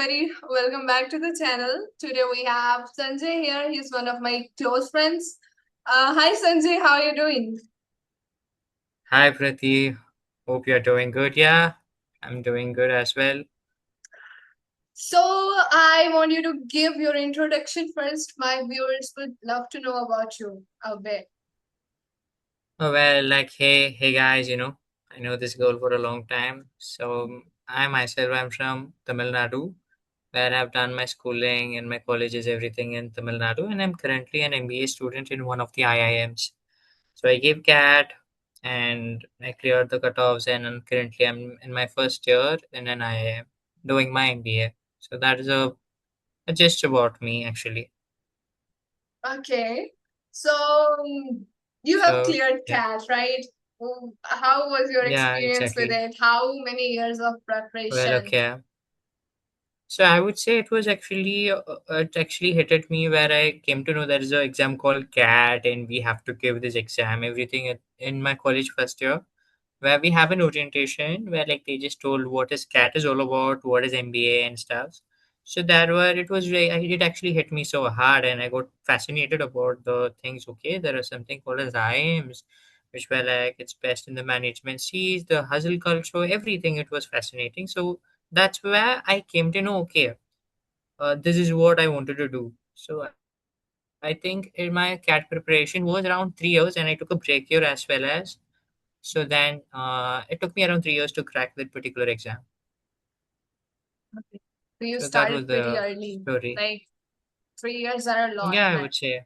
everybody. Welcome back to the channel. Today we have Sanjay here. He's one of my close friends. Hi Sanjay, how are you doing? Hi, Prati. Hope you're doing good. Yeah, I'm doing good as well. So I want you to give your introduction first. My viewers would love to know about you a bit. Oh, well, hey guys, I know this girl for a long time. So, I myself, I'm from Tamil Nadu, where I've done my schooling and my colleges, everything in Tamil Nadu, and I'm currently an MBA student in one of the IIMs. So, I gave CAT and I cleared the cutoffs, and currently I'm in my first year in an IIM doing my MBA. So, that is a gist about me, actually. Okay. So you have So, cleared yeah. CAT, right? How was your Yeah, experience with exactly. it? How many years of Well, preparation? okay. So I would say it actually hit at me where I came to know there is an exam called CAT and we have to give this exam, everything in my college first year, where we have an orientation where like they just told what is CAT is all about, what is MBA and stuff. So that where it actually hit me so hard and I got fascinated about the things. Okay, there is something called as IIMs, which were like it's best in the management sees, the hustle culture, everything. It was fascinating. So that's where I came to know, okay, this is what I wanted to do. So I think in my CAT preparation was around 3 years, and I took a break year as well as. So then it took me around 3 years to crack that particular exam. Okay. So you So that was started pretty the early. story. Like 3 years are a lot, Yeah, I man. would say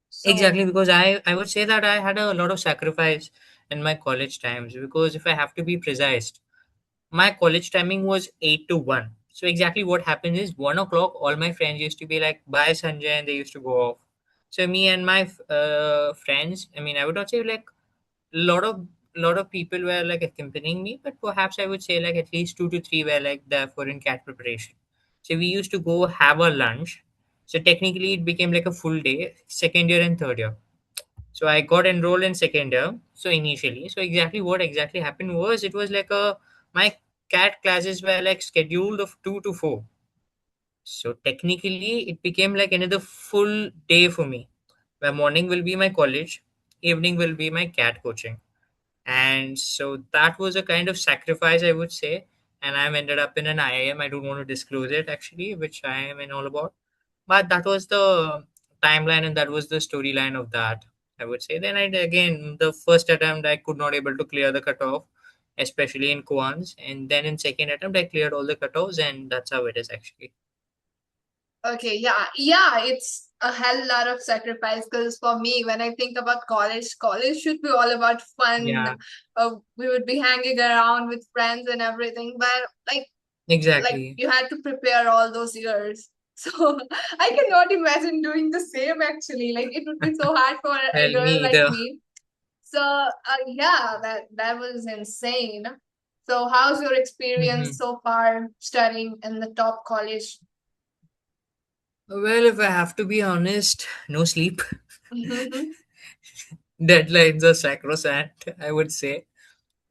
So exactly because I would say that I had a lot of sacrifice in my college times because if I have to be precise, my college timing was 8 to 1. So exactly what happened is 1 o'clock, all my friends used to be like, bye Sanjay, and they used to go off. So me and my friends, I mean, I would not say like lot of people were like accompanying me, but perhaps I would say like at least 2 to 3 were like there for in cat preparation. So we used to go have a lunch. So technically it became like a full day, second year and third year. So I got enrolled in second year. So initially, so exactly what exactly happened was it was like a my cat classes were like scheduled of 2 to 4. So technically, it became like another full day for me. Where morning will be my college, evening will be my cat coaching, and so that was a kind of sacrifice I would say. And I'm ended up in an IIM. I don't want to disclose it actually, which I am in all about. But that was the timeline and that was the storyline of that, I would say. Then I again the first attempt I could not able to clear the cutoff, especially in quants, and then in second attempt I cleared all the cutoffs, and that's how it is actually. okay, yeah, it's a hell lot of sacrifice because for me, when I think about college, college should be all about fun. Yeah, We would be hanging around with friends and everything, but like exactly. you had to prepare all those years. So I cannot imagine doing the same actually. Like it would be so hard for a Well, girl me like either. me. So yeah, that was insane. So how's your experience Mhm. so far studying in the top college? Well, if I have to be honest, no sleep. Mhm. Deadlines are sacrosanct, I would say,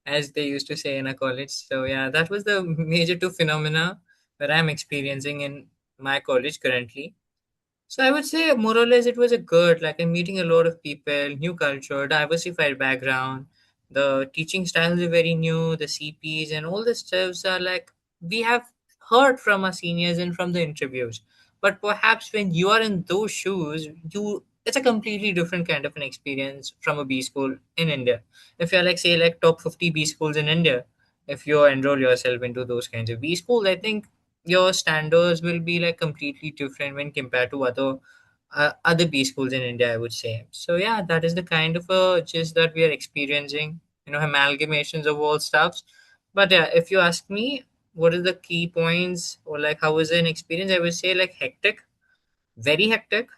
as they used to say in a college. So yeah, that was the major two phenomena that I'm experiencing in my college currently. So I would say more or less it was a good, like I'm meeting a lot of people, new culture, diversified background. The teaching styles are very new, the CPs and all the stuffs are like we have heard from our seniors and from the interviews. But perhaps when you are in those shoes, you it's a completely different kind of an experience from a B school in India. If you're like say like top 50 B schools in India, if you enroll yourself into those kinds of B schools, I think your standards will be like completely different when compared to other B schools in India, I would say. So yeah, that is the kind of a gist that we are experiencing. Amalgamations of all stuffs. But yeah, if you ask me, what are the key points or like how was an experience? I would say like hectic, very hectic,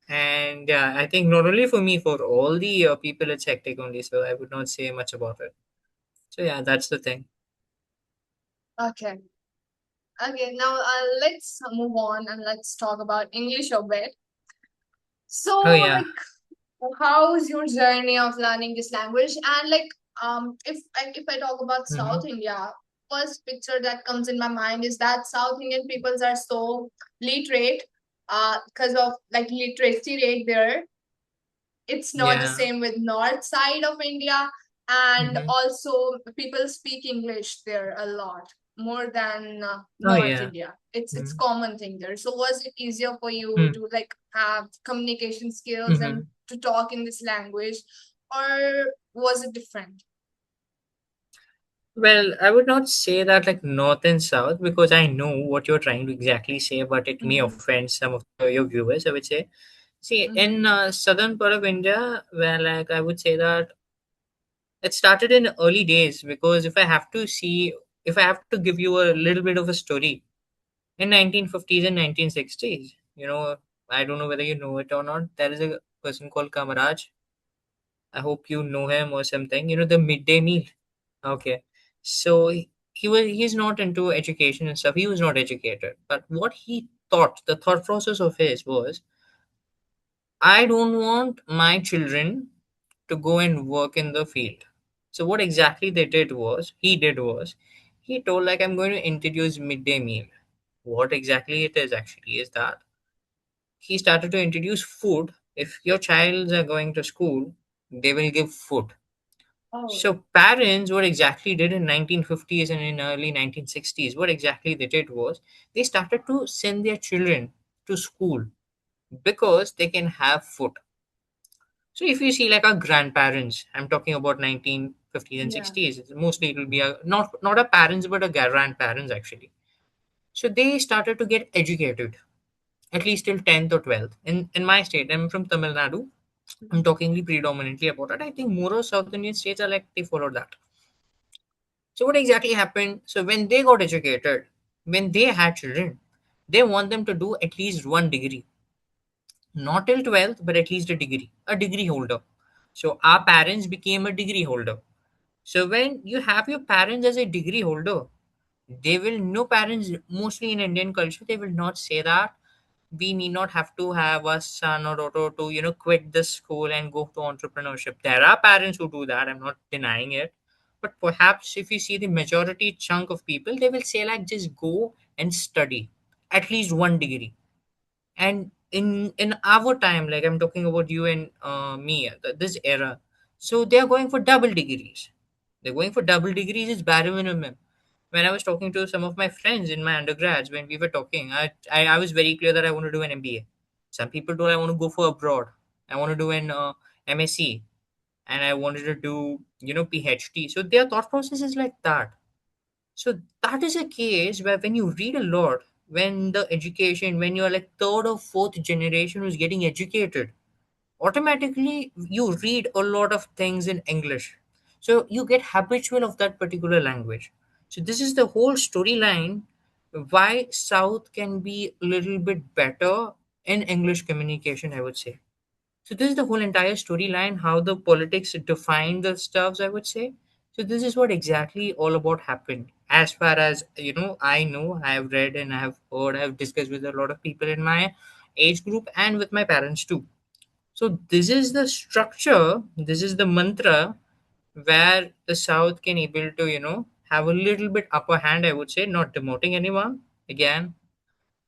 and yeah, I think not only for me, for all the people, it's hectic only. So I would not say much about it. So yeah, that's the thing. Okay. Okay, now let's move on and let's talk about English a bit. So, Oh yeah. like, how's your journey of learning this language? And like, if I talk about Mm-hmm. South India, first picture that comes in my mind is that South Indian peoples are so literate, because of like literacy rate there. It's not the Yeah. same with north side of India, and Hmm. also people speak English there a lot more than Oh North yeah. India. It's Mm-hmm. common thing there. So was it easier for you to like have communication skills and Mm-hmm. to talk in this language, or was it different? Well, I would not say that like north and south because I know what you're trying to exactly say, but it may Mm-hmm. offend some of your viewers. I would say, see, Mm-hmm. in southern part of India, where like I would say that it started in early days because if I have to give you a little bit of a story, in 1950s and 1960s, I don't know whether you know it or not. There is a person called Kamaraj. I hope you know him or something. The midday meal. Okay. So he's not into education and stuff. He was not educated. But what he thought, the thought process of his was, I don't want my children to go and work in the field. So what exactly he did was he told like I'm going to introduce midday meal. What exactly it is actually is that he started to introduce food. If your childs are going to school, they will give food. Oh, So parents, what exactly did in 1950s and in early 1960s, what exactly they did was they started to send their children to school because they can have food. So if you see like our grandparents, I'm talking about 1950s and yeah. 60s, mostly it will be not our parents but our grandparents actually. So they started to get educated at least till 10th or 12th. In my state, I'm from Tamil Nadu. I'm talking predominantly about it. I think more of South Indian states are like they follow that. So what exactly happened? So when they got educated, when they had children, they want them to do at least one degree, not till 12th, but at least a degree holder. So our parents became a degree holder. So when you have your parents as a degree holder, they will no parents mostly in Indian culture they will not say that we need not have to have a son or daughter to quit the school and go to entrepreneurship. There are parents who do that, I'm not denying it, but perhaps if you see the majority chunk of people they will say like just go and study at least one degree. And in our time, like I'm talking about you and me, this era, so they are going for double degrees. They're going for double degrees is bare minimum. When I was talking to some of my friends in my undergrads, when we were talking, I was very clear that I want to do an MBA. Some people told I want to go for abroad. I want to do an MSc, and I wanted to do PhD. So their thought process is like that. So that is a case where when you read a lot, when the education, when you're like third or fourth generation who's getting educated, automatically you read a lot of things in English. So you get habitual of that particular language. So this is the whole storyline why South can be a little bit better in English communication, I would say. So this is the whole entire storyline, how the politics define the stuffs, I would say. So this is what exactly all about happened. As far as I know, I have read and I have heard, I have discussed with a lot of people in my age group and with my parents too. So this is the structure, this is the mantra where the South can able to, have a little bit upper hand, I would say, not demoting anyone again.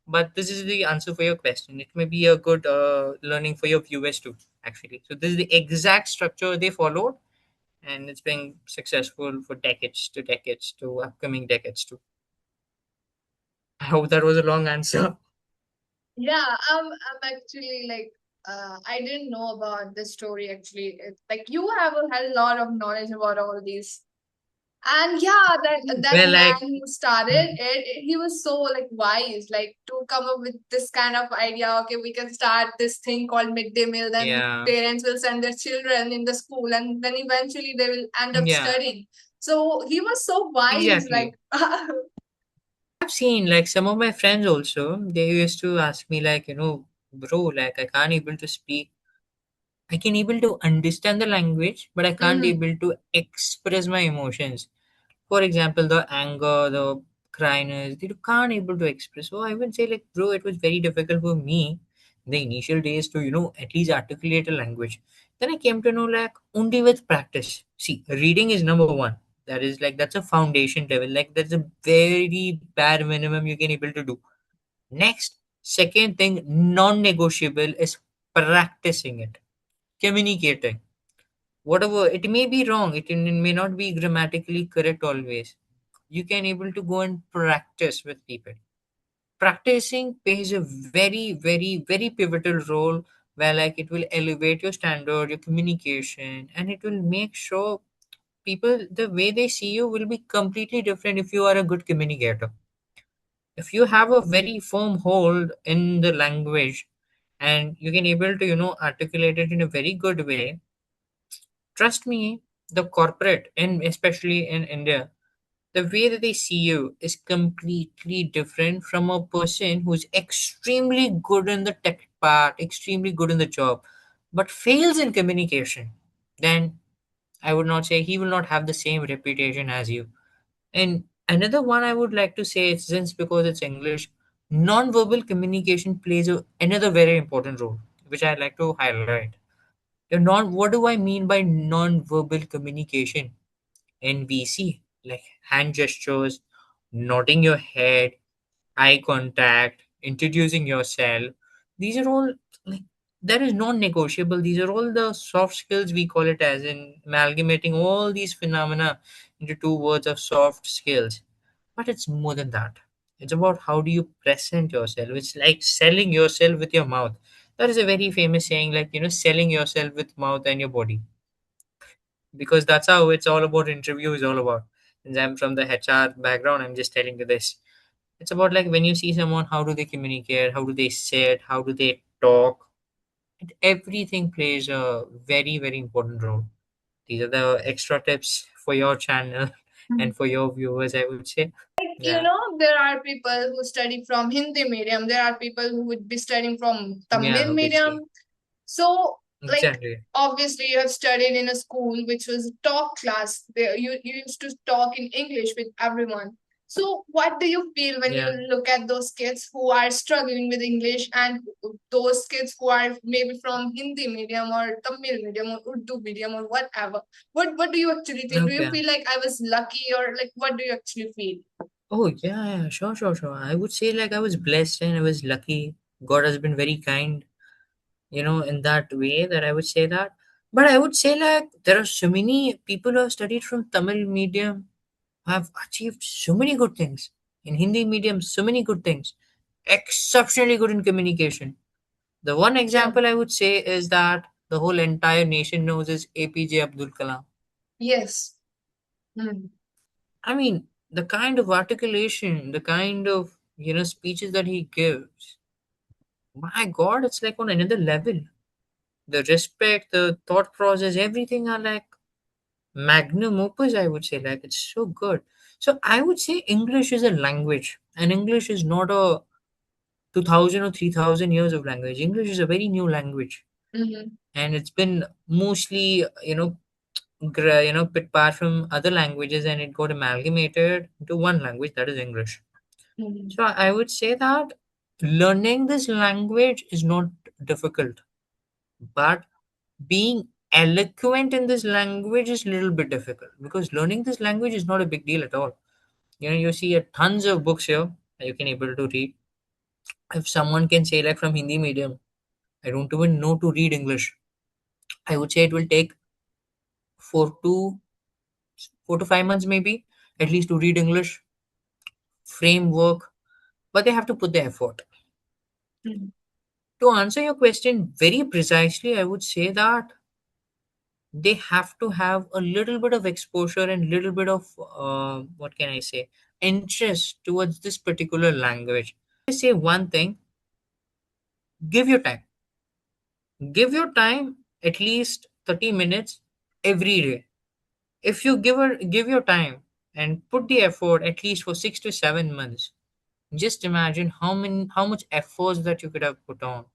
But this is the answer for your question. It may be a good learning for your viewers too, actually. So this is the exact structure they followed, and it's been successful for decades to upcoming decades too. I hope that was a long answer. Yeah, I'm actually like, I didn't know about this story actually. Like you have had a lot of knowledge about all these. And yeah, that Well, man like, who started mhm. it, he was so like wise, like to come up with this kind of idea. Okay, we can start this thing called midday meal. Then Yeah, parents will send their children in the school, and then eventually they will end up yeah, studying. So he was so wise, like exactly. I've seen like some of my friends also. They used to ask me like, bro, like I can't able to speak. I can able to understand the language, but I can't Mhm. able to express my emotions. For example, the anger, the cryness, they can't able to express. So I would say like, bro, it was very difficult for me the initial days to at least articulate a language. Then I came to know like only with practice. See, reading is number one. That is like that's a foundation level. Like that's a very bare minimum you can able to do. Next, second thing, non-negotiable is practicing it, communicating. Whatever it may be wrong, it may not be grammatically correct always. You can able to go and practice with people. Practicing plays a very, very, very pivotal role where like it will elevate your standard, your communication, and it will make sure people the way they see you will be completely different if you are a good communicator. If you have a very firm hold in the language and you can able to articulate it in a very good way, trust me, the corporate and especially in India, the way that they see you is completely different from a person who's extremely good in the tech part, extremely good in the job, but fails in communication. Then I would not say he will not have the same reputation as you. And another one I would like to say, it's since because it's English, non-verbal communication plays another very important role, which I'd like to highlight. What do I mean by non-verbal communication? NVC, like hand gestures, nodding your head, eye contact, introducing yourself. These are all like that is non-negotiable. These are all the soft skills we call it as in amalgamating all these phenomena into two words of soft skills. But it's more than that. It's about how do you present yourself. It's like selling yourself with your mouth. That is a very famous saying, like selling yourself with mouth and your body, because that's how it's all about. Interview is all about. Since I'm from the HR background, I'm just telling you this. It's about like when you see someone, how do they communicate, how do they sit, how do they talk. Everything plays a very, very important role. These are the extra tips for your channel and for your viewers, I would say. Like, Yeah. there are people who study from Hindi medium, there are people who would be studying from Yeah, Tamil medium. obviously. So, like, Exactly. obviously, you have studied in a school which was a top class. There, you used to talk in English with everyone. So, what do you feel when you Yeah. look at those kids who are struggling with English and those kids who are maybe from Hindi medium or Tamil medium or Urdu medium or whatever? What do you actually think? Do you Okay. feel like I was lucky, or like what do you actually feel? Oh, yeah, yeah, sure, sure, sure. I would say like I was blessed and I was lucky. God has been very kind, in that way that I would say that. But I would say like there are so many people who have studied from Tamil medium who have achieved so many good things. In Hindi medium, so many good things. Exceptionally good in communication. The one Yeah. example I would say is that the whole entire nation knows is APJ Abdul Kalam. Yes. Mm. I mean, the kind of articulation, the kind of speeches that he gives, my God, it's like on another level. The respect, the thought process, everything are like magnum opus, I would say. Like it's so good. So I would say English is a language, and English is not a 2000 or 3000 years of language. English is a very new language, Mhm. and it's been mostly bit apart from other languages, and it got amalgamated into one language, that is English. Mhm. So I would say that learning this language is not difficult, but being eloquent in this language is a little bit difficult, because learning this language is not a big deal at all. You see tons of books here that you can able to read. If someone can say like from Hindi medium, I don't even know to read English, I would say it will take 4 to 5 months maybe at least to read English framework, but they have to put the effort. Mhm. To answer your question very precisely, I would say that they have to have a little bit of exposure and little bit of what can I say, interest towards this particular language. I say one thing: give your time. Give your time at least 30 minutes every day. If you give your time and put the effort at least for 6 to 7 months, just imagine how much efforts that you could have put on,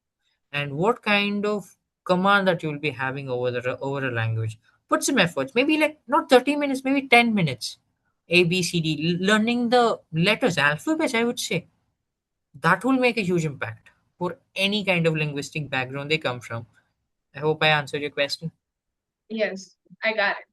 and what kind of command that you'll be having over a language. Put some efforts, maybe like not 30 minutes, maybe 10 minutes. ABCD, learning the letters, alphabets, I would say. That will make a huge impact for any kind of linguistic background they come from. I hope I answered your question. Yes, I got it.